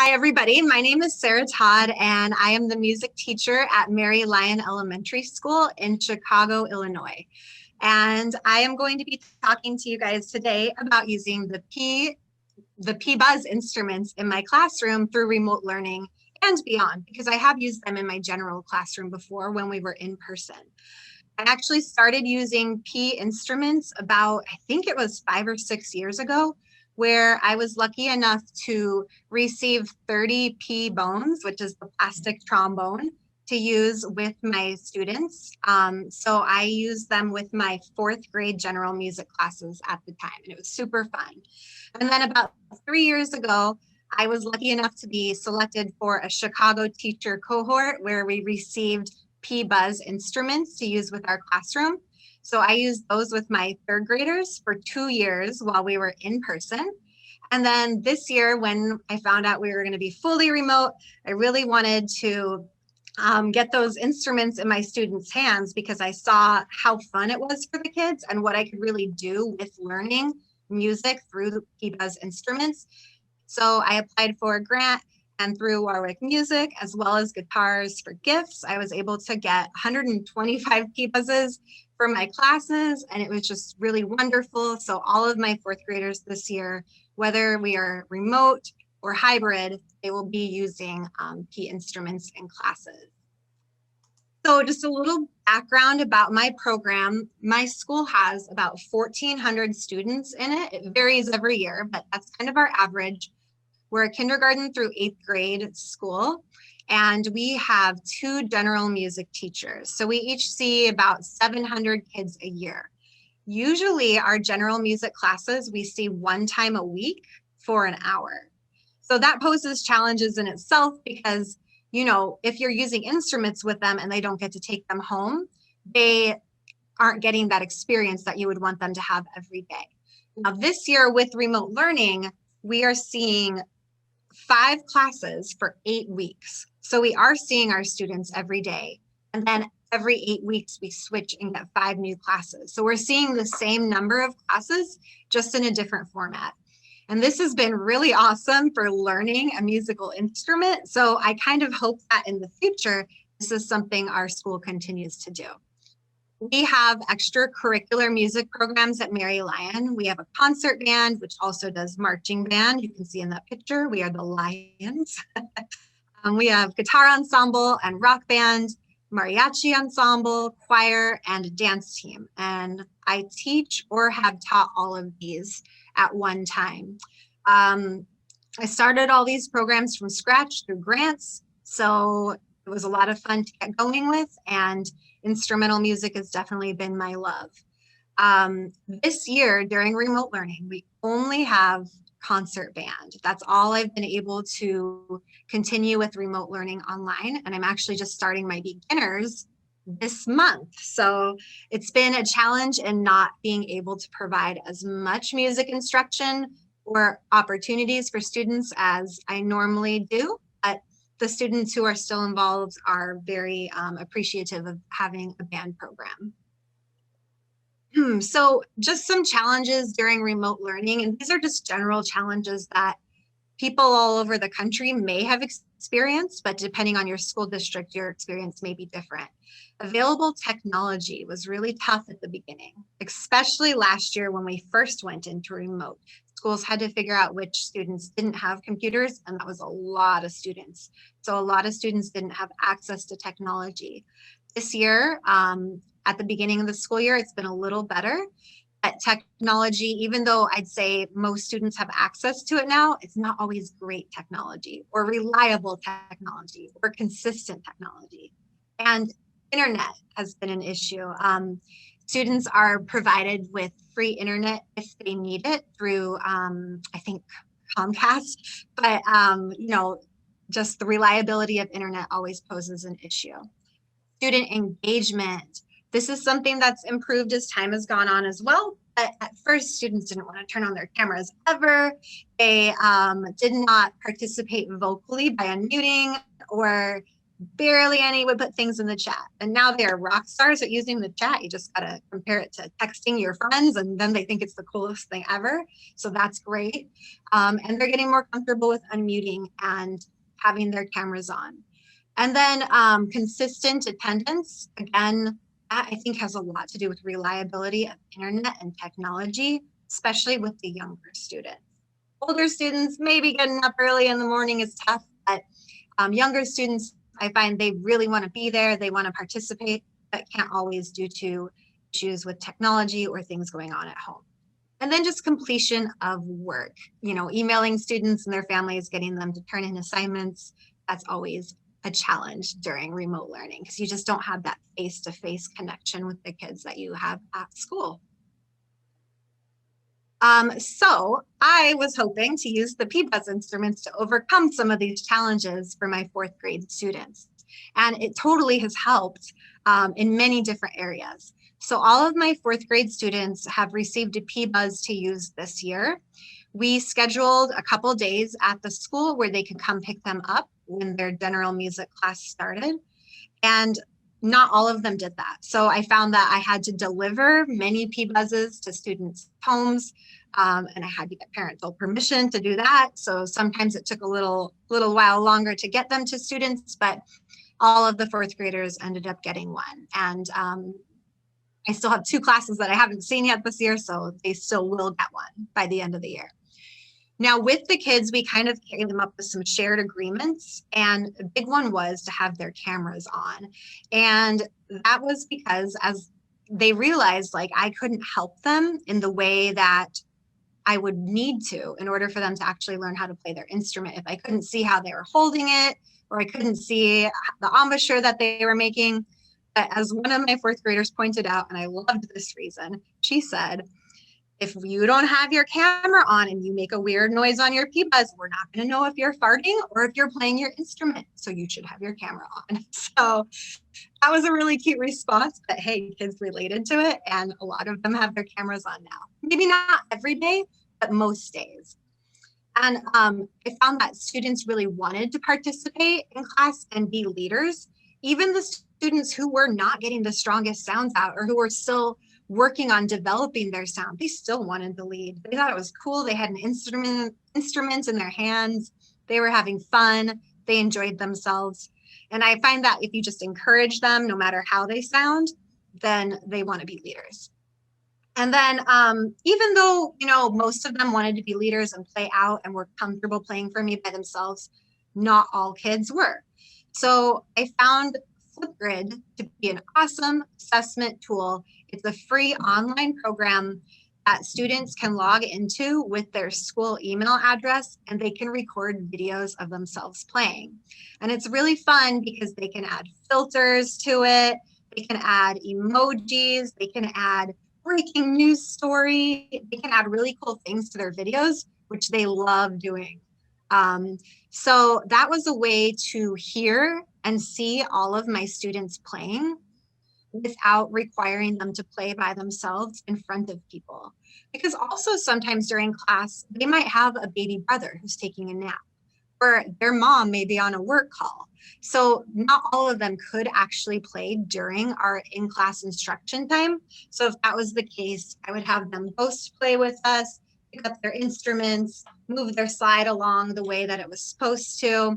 Hi, everybody. My name is Sarah Todd, and I am the music teacher at Mary Lyon Elementary School in Chicago, Illinois. And I am going to be talking to you guys today about using the pBuzz instruments in my classroom through remote learning and beyond, because I have used them in my general classroom before when we were in person. I actually started using P instruments about, I think it was 5 or 6 years ago, where I was lucky enough to receive 30 P bones, which is the plastic trombone, to use with my students. So I used them with my 4th grade general music classes at the time, and it was super fun. And then about 3 years ago, I was lucky enough to be selected for a Chicago teacher cohort where we received pBuzz instruments to use with our classroom. So I used those with my 3rd graders for 2 years while we were in person. And then this year, when I found out we were going to be fully remote, I really wanted to get those instruments in my students' hands because I saw how fun it was for the kids and what I could really do with learning music through the pBuzz instruments. So I applied for a grant, and through Warwick Music, as well as Guitars for Gifts, I was able to get 125 pBuzzes for my classes, and it was just really wonderful. So all of my 4th graders this year, whether we are remote or hybrid, they will be using P instruments in classes. So just a little background about my program. My school has about 1,400 students in it. It varies every year, but that's kind of our average. We're a kindergarten through 8th grade school, and we have 2 general music teachers. So we each see about 700 kids a year. Usually our general music classes, we see 1 time a week for an hour. So that poses challenges in itself because, you know, if you're using instruments with them and they don't get to take them home, they aren't getting that experience that you would want them to have every day. Now this year with remote learning, we are seeing 5 classes for 8 weeks. So we are seeing our students every day. And then every 8 weeks, we switch and get 5 new classes. So we're seeing the same number of classes, just in a different format. And this has been really awesome for learning a musical instrument. So I kind of hope that in the future, this is something our school continues to do. We have extracurricular music programs at Mary Lyon. We have a concert band, which also does marching band. You can see in that picture, we are the Lions. We have guitar ensemble and rock band, mariachi ensemble, choir, and dance team. And I teach or have taught all of these at one time. I started all these programs from scratch through grants. So it was a lot of fun to get going with, and instrumental music has definitely been my love. This year during remote learning, we only have concert band. That's all I've been able to continue with remote learning online. And I'm actually just starting my beginners this month. So it's been a challenge in not being able to provide as much music instruction or opportunities for students as I normally do. But the students who are still involved are very appreciative of having a band program. So just some challenges during remote learning, and these are just general challenges that people all over the country may have experienced, but depending on your school district, your experience may be different. Available technology was really tough at the beginning, especially last year when we first went into remote. Schools had to figure out which students didn't have computers, and that was a lot of students. So a lot of students didn't have access to technology. This year, at the beginning of the school year, it's been a little better. At technology, even though I'd say most students have access to it now, it's not always great technology or reliable technology or consistent technology. And internet has been an issue. Students are provided with free internet if they need it through, I think, Comcast, but you know, just the reliability of internet always poses an issue. Student engagement. This is something that's improved as time has gone on as well. But at first, students didn't want to turn on their cameras ever. They did not participate vocally by unmuting or Barely any would put things in the chat. And now they are rock stars at using the chat. You just got to compare it to texting your friends, and then they think it's the coolest thing ever. So that's great. And they're getting more comfortable with unmuting and having their cameras on. And then consistent attendance, again, that I think has a lot to do with reliability of internet and technology, especially with the younger students. Older students, maybe getting up early in the morning is tough, but younger students, I find they really want to be there. They want to participate, but can't always due to issues with technology or things going on at home. And then just completion of work, emailing students and their families, getting them to turn in assignments. That's always a challenge during remote learning because you just don't have that face-to-face connection with the kids that you have at school. So I was hoping to use the pBuzz instruments to overcome some of these challenges for my 4th grade students. And it totally has helped in many different areas. So all of my 4th grade students have received a pBuzz to use this year. We scheduled a couple days at the school where they could come pick them up when their general music class started. And not all of them did that. So I found that I had to deliver many pBuzzes to students' homes, and I had to get parental permission to do that. So sometimes it took a little while longer to get them to students, but all of the 4th graders ended up getting one. And I still have 2 classes that I haven't seen yet this year, so they still will get one by the end of the year. Now with the kids, we kind of came up with some shared agreements, and a big one was to have their cameras on. And that was because as they realized, like, I couldn't help them in the way that I would need to in order for them to actually learn how to play their instrument. If I couldn't see how they were holding it, or I couldn't see the embouchure that they were making. But as one of my 4th graders pointed out, and I loved this reason, she said, if you don't have your camera on and you make a weird noise on your pBuzz, we're not going to know if you're farting or if you're playing your instrument. So you should have your camera on. So that was a really cute response, but hey, kids related to it. And a lot of them have their cameras on now. Maybe not every day, but most days. And I found that students really wanted to participate in class and be leaders. Even the students who were not getting the strongest sounds out or who were still working on developing their sound, they still wanted to lead. They thought it was cool. They had an instrument in their hands. They were having fun. They enjoyed themselves. And I find that if you just encourage them, no matter how they sound, then they want to be leaders. And then even though, most of them wanted to be leaders and play out and were comfortable playing for me by themselves, not all kids were. So I found Flipgrid to be an awesome assessment tool. It's a free online program that students can log into with their school email address, and they can record videos of themselves playing. And it's really fun because they can add filters to it. They can add emojis. They can add breaking news story. They can add really cool things to their videos, which they love doing. So that was a way to hear and see all of my students playing without requiring them to play by themselves in front of people. Because also sometimes during class, they might have a baby brother who's taking a nap, or their mom may be on a work call. So not all of them could actually play during our in-class instruction time. So if that was the case, I would have them host play with us, pick up their instruments, move their slide along the way that it was supposed to.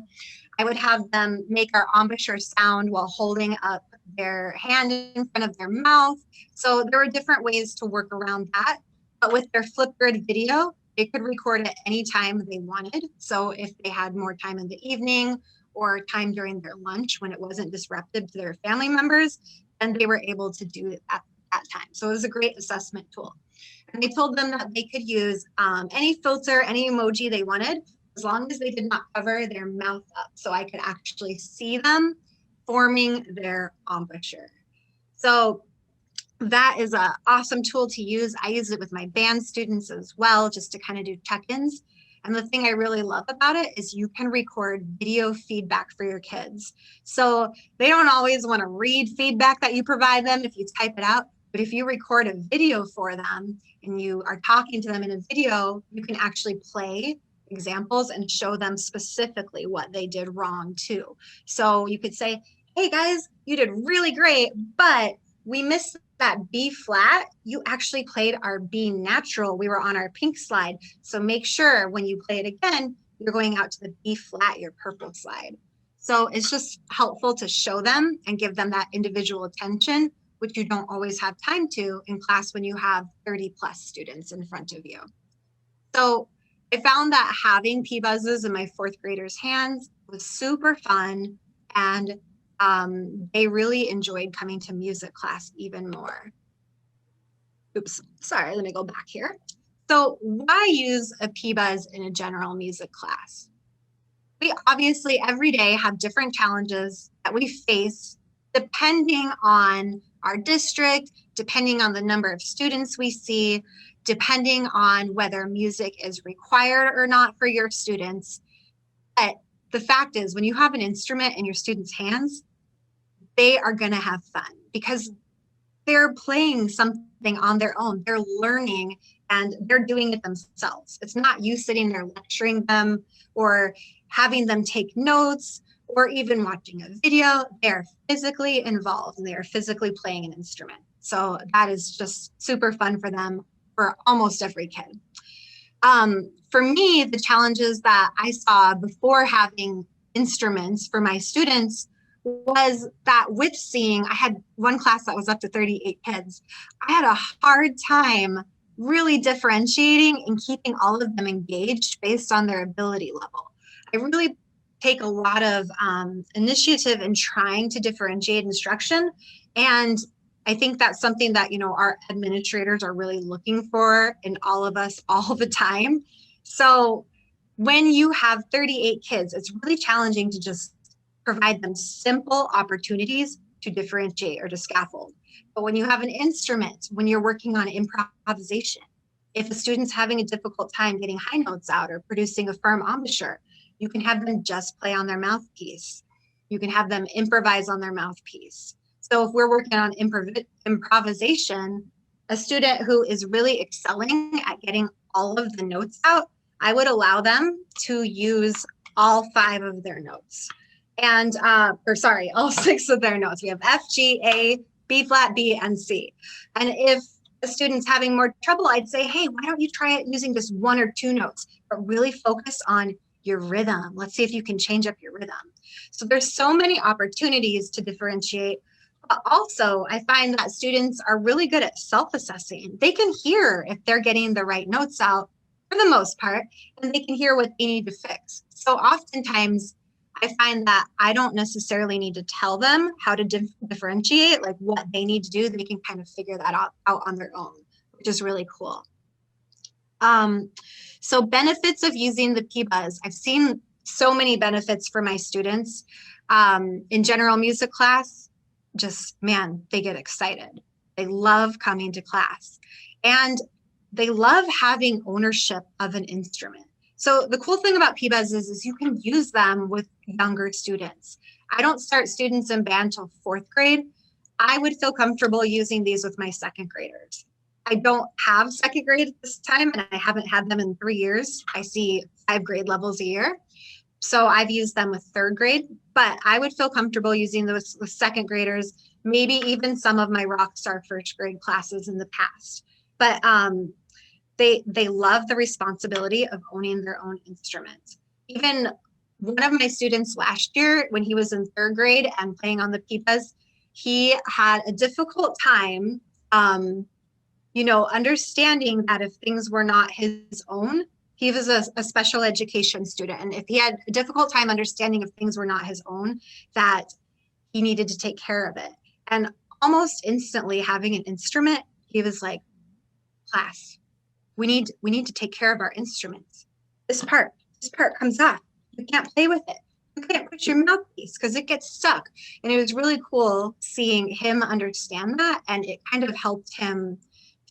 I would have them make our embouchure sound while holding up their hand in front of their mouth. So there were different ways to work around that. But with their Flipgrid video, they could record at any time they wanted. So if they had more time in the evening or time during their lunch when it wasn't disruptive to their family members, then they were able to do it at that time. So it was a great assessment tool. And they told them that they could use any filter, any emoji they wanted, as long as they did not cover their mouth up. So I could actually see them forming their embouchure. So that is an awesome tool to use. I use it with my band students as well, just to kind of do check-ins. And the thing I really love about it is you can record video feedback for your kids. So they don't always want to read feedback that you provide them if you type it out, but if you record a video for them and you are talking to them in a video, you can actually play examples and show them specifically what they did wrong too. So you could say, hey guys, you did really great, but we missed that B flat. You actually played our B natural. We were on our pink slide. So make sure when you play it again, you're going out to the B flat, your purple slide. So it's just helpful to show them and give them that individual attention, which you don't always have time to in class when you have 30 plus students in front of you. So I found that having pBuzzes in my fourth graders' hands was super fun, and they really enjoyed coming to music class even more. Oops, sorry, let me go back here. So why use a pBuzz in a general music class? We obviously every day have different challenges that we face depending on our district, depending on the number of students we see, depending on whether music is required or not for your students. But the fact is, when you have an instrument in your students' hands, they are going to have fun because they're playing something on their own. They're learning and they're doing it themselves. It's not you sitting there lecturing them or having them take notes or even watching a video. They're physically involved and they are physically playing an instrument. So that is just super fun for them, for almost every kid. For me, the challenges that I saw before having instruments for my students was that with seeing, I had one class that was up to 38 kids. I had a hard time really differentiating and keeping all of them engaged based on their ability level. I really take a lot of initiative in trying to differentiate instruction. And I think that's something that, our administrators are really looking for in all of us all the time. So when you have 38 kids, it's really challenging to just provide them simple opportunities to differentiate or to scaffold. But when you have an instrument, when you're working on improvisation, if a student's having a difficult time getting high notes out or producing a firm embouchure, you can have them just play on their mouthpiece. You can have them improvise on their mouthpiece. So if we're working on improvisation, a student who is really excelling at getting all of the notes out, I would allow them to use all 5 of their notes. And, all 6 of their notes. We have F, G, A, B flat, B, and C. And if a student's having more trouble, I'd say, hey, why don't you try it using just 1 or 2 notes, but really focus on your rhythm. Let's see if you can change up your rhythm. So there's so many opportunities to differentiate. But also, I find that students are really good at self-assessing. They can hear if they're getting the right notes out for the most part, and they can hear what they need to fix. So oftentimes, I find that I don't necessarily need to tell them how to differentiate, like what they need to do. They can kind of figure that out on their own, which is really cool. So benefits of using the pBuzz. I've seen so many benefits for my students. In general music class, just, man, they get excited. They love coming to class. And they love having ownership of an instrument. So the cool thing about pBuzz is you can use them with younger students. I don't start students in band till 4th grade. I would feel comfortable using these with my 2nd graders. I don't have 2nd grade at this time, and I haven't had them in 3 years. I see 5 grade levels a year. So I've used them with 3rd grade, but I would feel comfortable using those with 2nd graders, maybe even some of my Rockstar 1st grade classes in the past. But they love the responsibility of owning their own instrument. Even one of my students last year, when he was in 3rd grade and playing on the pBuzz, he had a difficult time, understanding that if things were not his own, he was a special education student. And if he had a difficult time understanding if things were not his own, that he needed to take care of it. And almost instantly having an instrument, he was like, class, we need to take care of our instruments. This part comes off. You can't play with it. You can't push your mouthpiece because it gets stuck. And it was really cool seeing him understand that. And it kind of helped him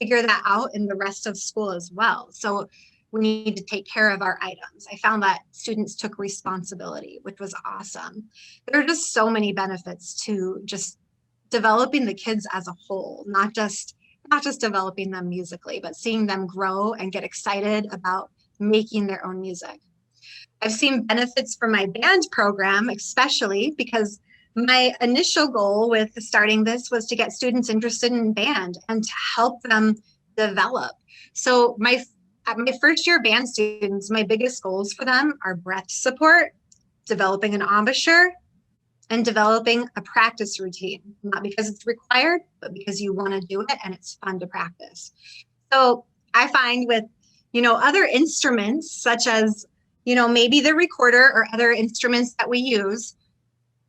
figure that out in the rest of school as well. So we need to take care of our items. I found that students took responsibility, which was awesome. There are just so many benefits to just developing the kids as a whole, not just developing them musically, but seeing them grow and get excited about making their own music. I've seen benefits from my band program, especially because my initial goal with starting this was to get students interested in band and to help them develop. So my first year band students, my biggest goals for them are breath support, developing an embouchure, and developing a practice routine, not because it's required, but because you want to do it and it's fun to practice. So I find with, other instruments such as, maybe the recorder or other instruments that we use,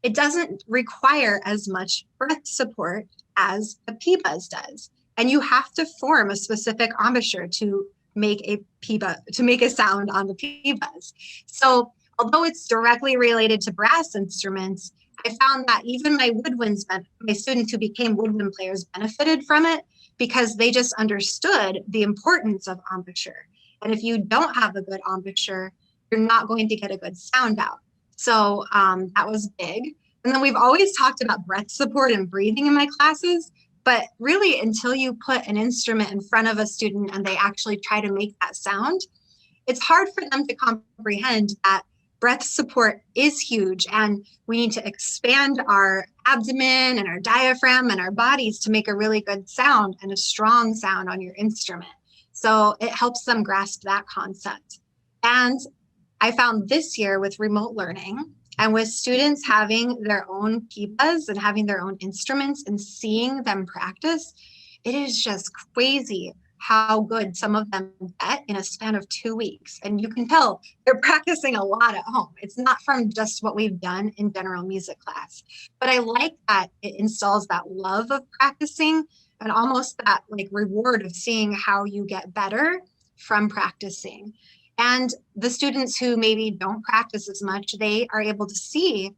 it doesn't require as much breath support as a pBuzz does. And you have to form a specific embouchure to make a pBuzz, to make a sound on the pBuzz. So although it's directly related to brass instruments, I found that even my woodwinds, my students who became woodwind players benefited from it because they just understood the importance of embouchure. And if you don't have a good embouchure, you're not going to get a good sound out. So that was big. And then we've always talked about breath support and breathing in my classes, but really until you put an instrument in front of a student and they actually try to make that sound, it's hard for them to comprehend that breath support is huge and we need to expand our abdomen and our diaphragm and our bodies to make a really good sound and a strong sound on your instrument. So it helps them grasp that concept. And I found this year with remote learning and with students having their own pBuzz and having their own instruments and seeing them practice, it is just crazy how good some of them get in a span of 2 weeks. And you can tell they're practicing a lot at home. It's not from just what we've done in general music class. But I like that it installs that love of practicing and almost that like reward of seeing how you get better from practicing. And the students who maybe don't practice as much, they are able to see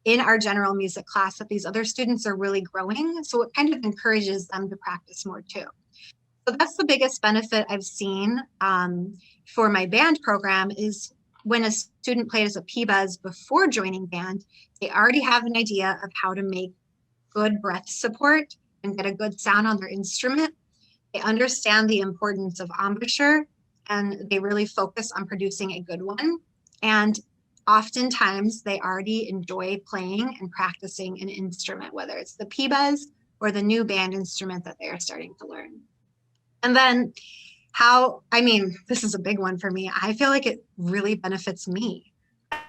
in our general music class that these other students are really growing. So it kind of encourages them to practice more too. So that's the biggest benefit I've seen for my band program is when a student plays a pBuzz before joining band, they already have an idea of how to make good breath support and get a good sound on their instrument. They understand the importance of embouchure and they really focus on producing a good one. And oftentimes they already enjoy playing and practicing an instrument, whether it's the pBuzz or the new band instrument that they are starting to learn. And then this is a big one for me. I feel like it really benefits me.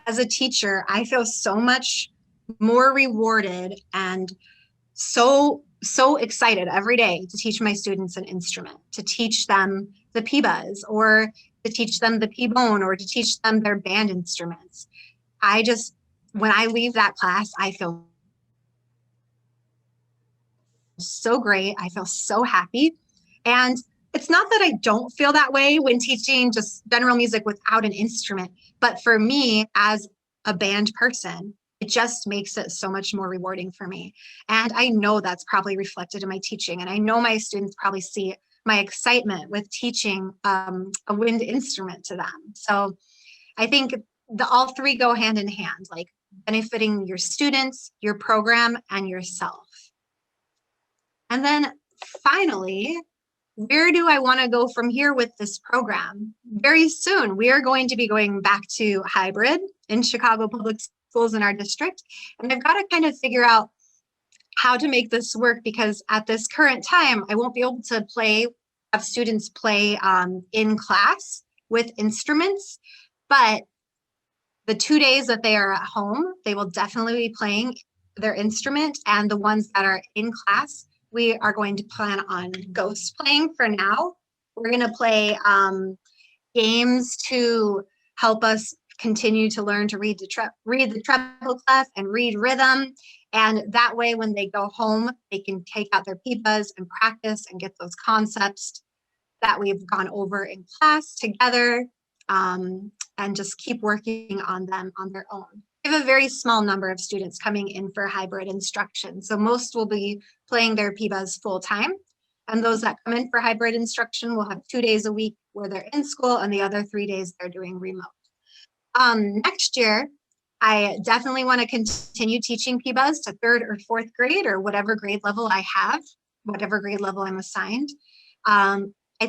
As a teacher, I feel so much more rewarded and so excited every day to teach my students an instrument, to teach them the pBuzz or to teach them the pBone or to teach them their band instruments. When I leave that class, I feel so great. I feel so happy. And it's not that I don't feel that way when teaching just general music without an instrument, but for me as a band person, it just makes it so much more rewarding for me. And I know that's probably reflected in my teaching. And I know my students probably see my excitement with teaching a wind instrument to them. So I think all three go hand in hand, like benefiting your students, your program, and yourself. And then finally, where do I want to go from here with this program? Very soon, we are going to be going back to hybrid in Chicago Public Schools in our district. And I've got to kind of figure out how to make this work because at this current time, I won't be able to have students play in class with instruments, but the 2 days that they are at home, they will definitely be playing their instrument, and the ones that are in class, we are going to plan on ghost playing for now. We're going to play games to help us continue to learn to read the treble clef and read rhythm. And that way, when they go home, they can take out their pBuzz and practice and get those concepts that we've gone over in class together and just keep working on them on their own. We have a very small number of students coming in for hybrid instruction. So most will be playing their pBuzz full time. And those that come in for hybrid instruction will have 2 days a week where they're in school and the other 3 days they're doing remote. Next year, I definitely want to continue teaching pBuzz to 3rd or 4th grade or whatever grade level I have, whatever grade level I'm assigned. I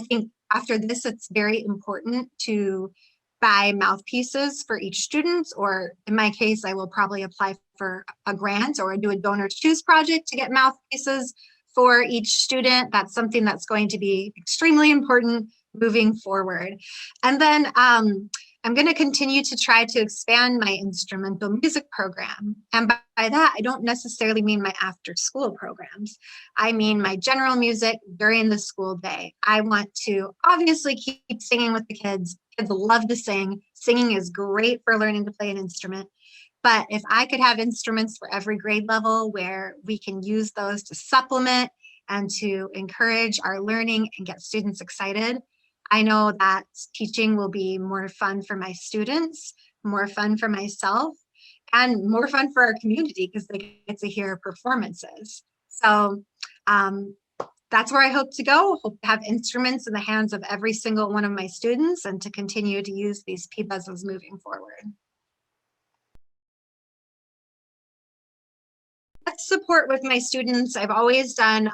think after this, it's very important to buy mouthpieces for each student, or in my case, I will probably apply for a grant or do a donor choose project to get mouthpieces for each student. That's something that's going to be extremely important moving forward. And then I'm going to continue to try to expand my instrumental music program. And by that, I don't necessarily mean my after school programs. I mean my general music during the school day. I want to obviously keep singing with the kids. Kids love to sing. Singing is great for learning to play an instrument. But if I could have instruments for every grade level where we can use those to supplement and to encourage our learning and get students excited, I know that teaching will be more fun for my students, more fun for myself, and more fun for our community because they get to hear performances. So that's where I hope to go. Hope to have instruments in the hands of every single one of my students and to continue to use these pBuzzes moving forward. Let's support with my students. I've always done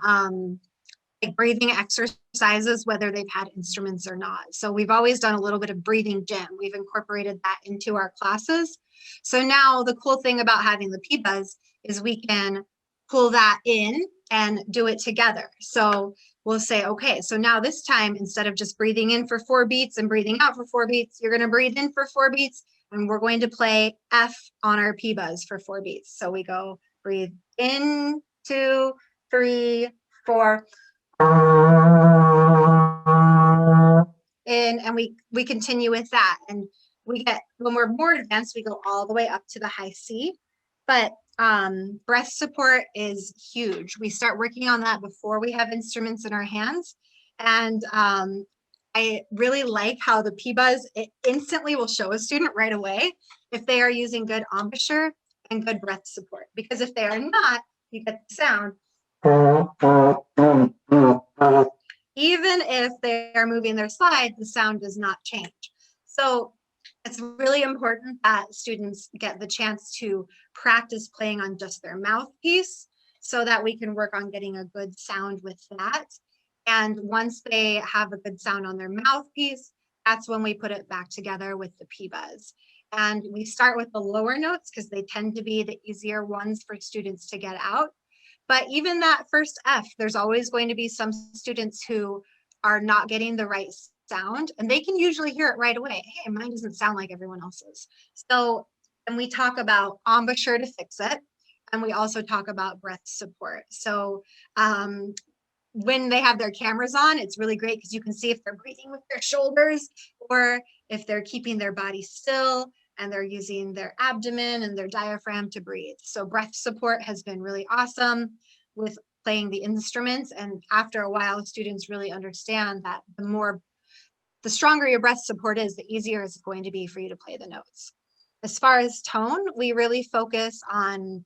like breathing exercises, whether they've had instruments or not. So we've always done a little bit of breathing gym. We've incorporated that into our classes. So now the cool thing about having the pBuzz is we can pull that in and do it together. So we'll say, okay, so now this time, instead of just breathing in for 4 beats and breathing out for 4 beats, you're gonna breathe in for 4 beats and we're going to play F on our pBuzz for 4 beats. So we go breathe in, 2, 3, 4. And we continue with that, and we get, when we're more advanced, we go all the way up to the high C. But breath support is huge. We start working on that before we have instruments in our hands. And I really like how the pBuzz, it instantly will show a student right away if they are using good embouchure and good breath support, because if they are not, you get the sound. Even if they are moving their slide, the sound does not change. So it's really important that students get the chance to practice playing on just their mouthpiece so that we can work on getting a good sound with that. And once they have a good sound on their mouthpiece, that's when we put it back together with the pBuzz. And we start with the lower notes because they tend to be the easier ones for students to get out. But even that first F, there's always going to be some students who are not getting the right sound, and they can usually hear it right away. Hey, mine doesn't sound like everyone else's. So, and we talk about embouchure to fix it, and we also talk about breath support. So when they have their cameras on, it's really great because you can see if they're breathing with their shoulders or if they're keeping their body still and they're using their abdomen and their diaphragm to breathe. So breath support has been really awesome with playing the instruments. And after a while, students really understand that the stronger your breath support is, the easier it's going to be for you to play the notes. As far as tone, we really focus on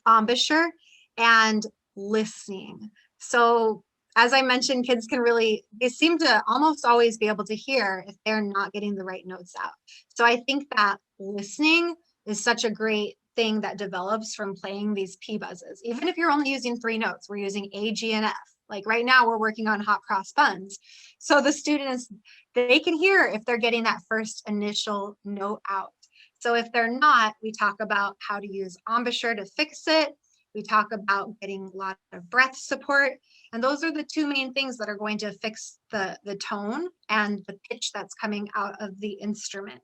embouchure and listening. So as I mentioned, kids can really, they seem to almost always be able to hear if they're not getting the right notes out. So I think that listening is such a great thing that develops from playing these pBuzzes. Even if you're only using 3 notes, we're using A, G, and F. Like right now we're working on hot cross buns. So the students, they can hear if they're getting that first initial note out. So if they're not, we talk about how to use embouchure to fix it. We talk about getting a lot of breath support. And those are the 2 main things that are going to fix the tone and the pitch that's coming out of the instrument.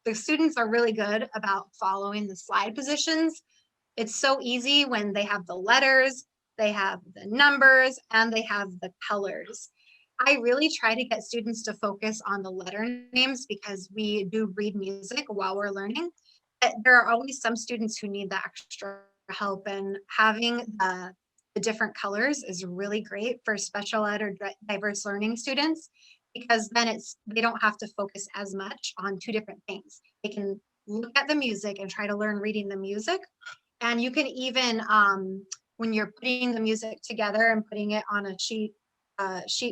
The students are really good about following the slide positions. It's so easy when they have the letters, they have the numbers, and they have the colors. I really try to get students to focus on the letter names because we do read music while we're learning. But there are always some students who need the extra help, and having the different colors is really great for special ed or diverse learning students, because then they don't have to focus as much on 2 different things. They can look at the music and try to learn reading the music. And you can even, when you're putting the music together and putting it on a sheet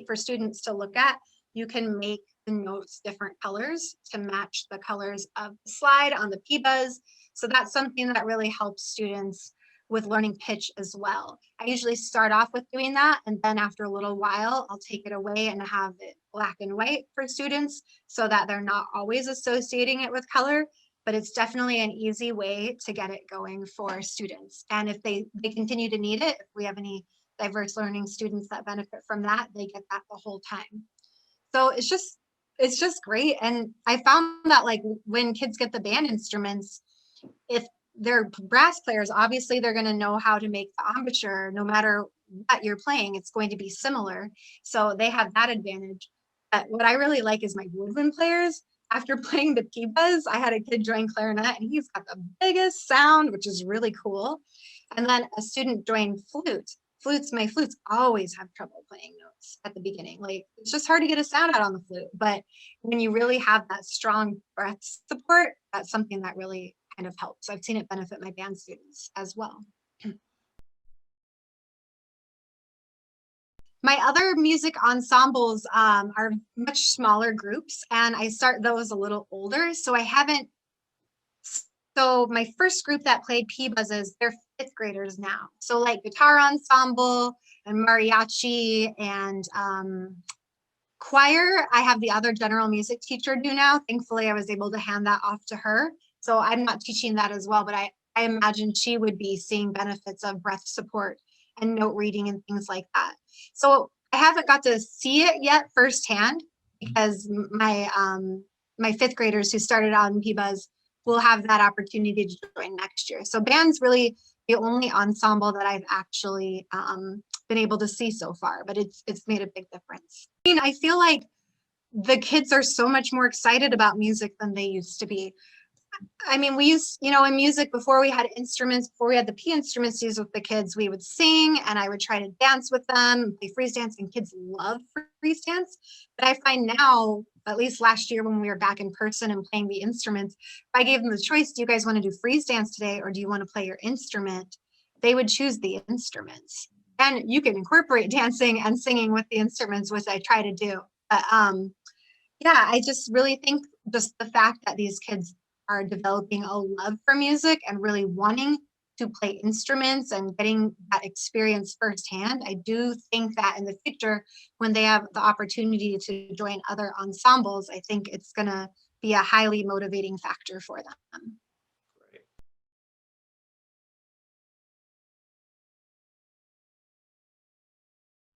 for students to look at, you can make the notes different colors to match the colors of the slide on the pBuzz. So that's something that really helps students with learning pitch as well. I usually start off with doing that, and then after a little while, I'll take it away and have it black and white for students so that they're not always associating it with color, but it's definitely an easy way to get it going for students. And if they continue to need it, if we have any diverse learning students that benefit from that, they get that the whole time. So it's just great. And I found that like when kids get the band instruments, if they're brass players, obviously they're going to know how to make the embouchure no matter what you're playing, it's going to be similar. So they have that advantage. But what I really like is my woodwind players. After playing the pBuzz, I had a kid join clarinet and he's got the biggest sound, which is really cool. And then a student joined flute. My flutes always have trouble playing notes at the beginning. Like it's just hard to get a sound out on the flute. But when you really have that strong breath support, that's something that really kind of helps. I've seen it benefit my band students as well. My other music ensembles are much smaller groups, and I start those a little older. So my first group that played pBuzzes, they're fifth graders now. So like guitar ensemble and mariachi and choir, I have the other general music teacher do now. Thankfully, I was able to hand that off to her. So I'm not teaching that as well, but I imagine she would be seeing benefits of breath support and note reading and things like that. So I haven't got to see it yet firsthand because my fifth graders who started out in pBuzz will have that opportunity to join next year. So band's really the only ensemble that I've actually been able to see so far, but it's made a big difference. I mean, I feel like the kids are so much more excited about music than they used to be. I mean, we used, in music before we had instruments, before we had the P instruments used with the kids, we would sing and I would try to dance with them, play freeze dance, and kids love freeze dance. But I find now, at least last year when we were back in person and playing the instruments, if I gave them the choice, do you guys want to do freeze dance today or do you want to play your instrument? They would choose the instruments. And you can incorporate dancing and singing with the instruments, which I try to do. But yeah, I just really think just the fact that these kids are developing a love for music and really wanting to play instruments and getting that experience firsthand. I do think that in the future, when they have the opportunity to join other ensembles, I think it's going to be a highly motivating factor for them.